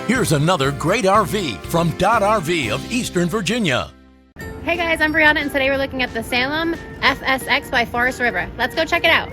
Here's another great RV from Dodd RV of Eastern Virginia. Hey guys, I'm Brianna and today we're looking at the Salem FSX by Forest River. Let's go check it out.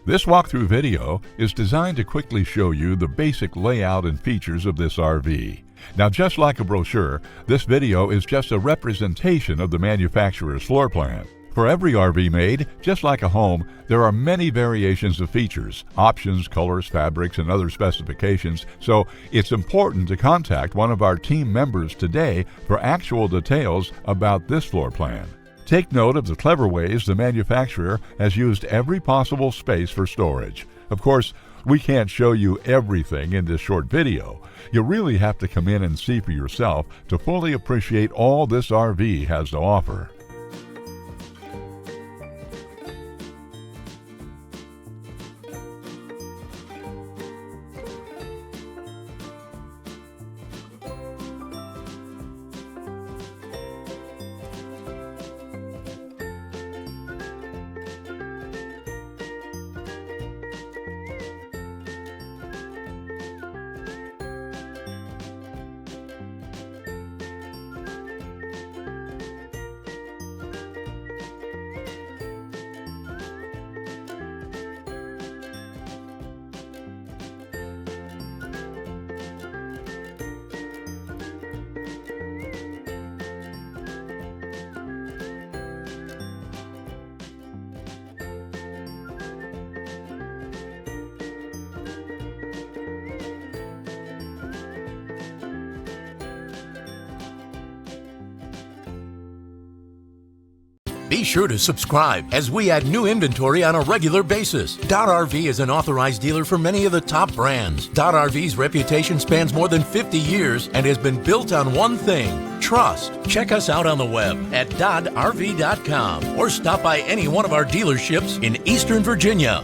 This walkthrough video is designed to quickly show you the basic layout and features of this RV. Now, just like a brochure, this video is just a representation of the manufacturer's floor plan. For every RV made, just like a home, there are many variations of features, options, colors, fabrics, and other specifications, so it's important to contact one of our team members today for actual details about this floor plan. Take note of the clever ways the manufacturer has used every possible space for storage. Of course, we can't show you everything in this short video. You really have to come in and see for yourself to fully appreciate all this RV has to offer. Be sure to subscribe as we add new inventory on a regular basis. Dodd RV is an authorized dealer for many of the top brands. Dodd RV's reputation spans more than 50 years and has been built on one thing: trust. Check us out on the web at doddrv.com or stop by any one of our dealerships in Eastern Virginia.